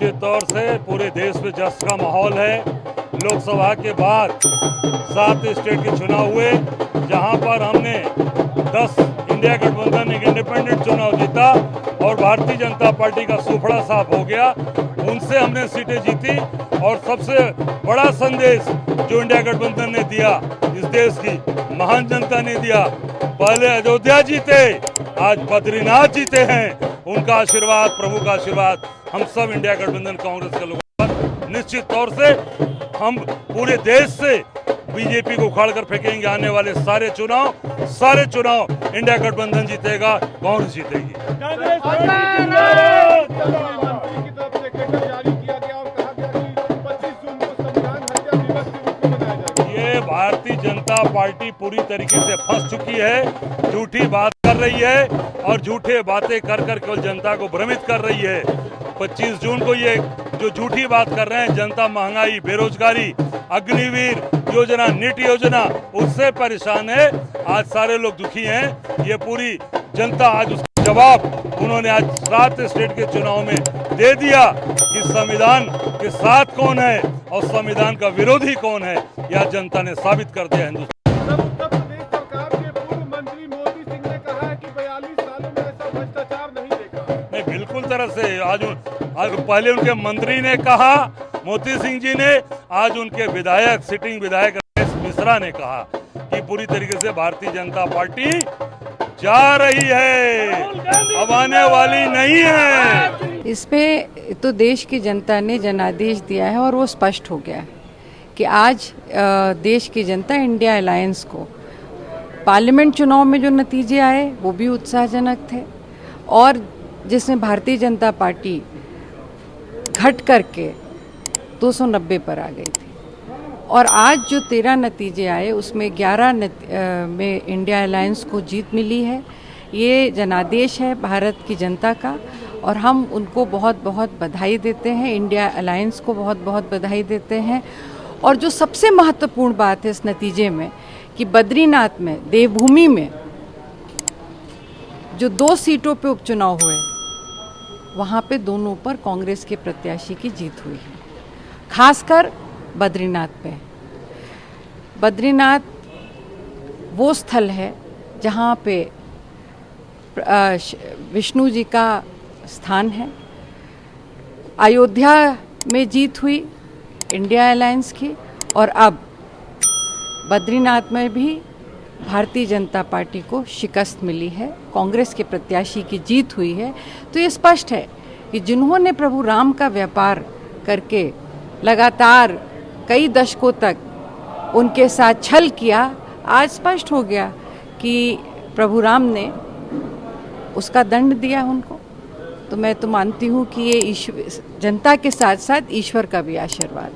निश्चित तौर से पूरे देश में जश्न का माहौल है। लोकसभा के बाद 7 स्टेट के चुनाव हुए, जहां पर हमने 10 इंडिया गठबंधन एक इंडिपेंडेंट चुनाव जीता और भारतीय जनता पार्टी का सूफड़ा साफ हो गया। उनसे हमने सीटें जीती और सबसे बड़ा संदेश जो इंडिया गठबंधन ने दिया, इस देश की महान जनता ने दिया। पहले अयोध्या जीते, आज बद्रीनाथ जीते हैं। उनका आशीर्वाद, प्रभु का आशीर्वाद हम सब इंडिया गठबंधन कांग्रेस के लोगों पर निश्चित तौर से हम पूरे देश से बीजेपी को उखाड़ कर फेंकेंगे। आने वाले सारे चुनाव इंडिया गठबंधन जीतेगा, कांग्रेस जीतेगी। ये भारतीय जनता पार्टी पूरी तरीके से फंस चुकी है, झूठी बात कर रही है और झूठे बातें कर कर केवल जनता को भ्रमित कर रही है। 25 जून को ये जो झूठी बात कर रहे हैं, जनता महंगाई, बेरोजगारी, अग्निवीर योजना, नीट योजना, उससे परेशान है। आज सारे लोग दुखी हैं। ये पूरी जनता आज उसका जवाब उन्होंने आज 7 स्टेट के चुनाव में दे दिया कि संविधान के साथ कौन है और संविधान का विरोधी कौन है। यह जनता ने साबित कर दिया। हिंदुस्तान उत्तर प्रदेश सरकार के पूर्व मंत्री मोती सिंह ने कहा है कि 42 सालों में ऐसा भ्रष्टाचार नहीं देखा। नहीं, बिल्कुल तरह से आज पहले उनके मंत्री ने कहा, मोती सिंह जी ने, आज उनके विधायक, सिटिंग विधायक रमेश मिश्रा ने कहा कि पूरी तरीके से भारतीय जनता पार्टी जा रही है, अब आने वाली नहीं है। इस पे तो देश की जनता ने जनादेश दिया है और वो स्पष्ट हो गया है कि आज देश की जनता इंडिया अलायंस को, पार्लियामेंट चुनाव में जो नतीजे आए वो भी उत्साहजनक थे और जिसमें भारतीय जनता पार्टी घट करके 290 पर आ गई थी और आज जो 13 नतीजे आए उसमें 11 में इंडिया अलायंस को जीत मिली है। ये जनादेश है भारत की जनता का और हम उनको बहुत बहुत बधाई देते हैं, इंडिया अलायंस को बहुत बहुत बधाई देते हैं। और जो सबसे महत्वपूर्ण बात है इस नतीजे में कि बद्रीनाथ में, देवभूमि में जो 2 सीटों पे उपचुनाव हुए, वहाँ पे दोनों पर कांग्रेस के प्रत्याशी की जीत हुई है। खासकर बद्रीनाथ पे, बद्रीनाथ वो स्थल है जहाँ पे विष्णु जी का स्थान है। अयोध्या में जीत हुई इंडिया अलायंस की और अब बद्रीनाथ में भी भारतीय जनता पार्टी को शिकस्त मिली है, कांग्रेस के प्रत्याशी की जीत हुई है। तो ये स्पष्ट है कि जिन्होंने प्रभु राम का व्यापार करके लगातार कई दशकों तक उनके साथ छल किया, आज स्पष्ट हो गया कि प्रभु राम ने उसका दंड दिया उनको। तो मैं तो मानती हूँ कि ये जनता के साथ साथ ईश्वर का भी आशीर्वाद है।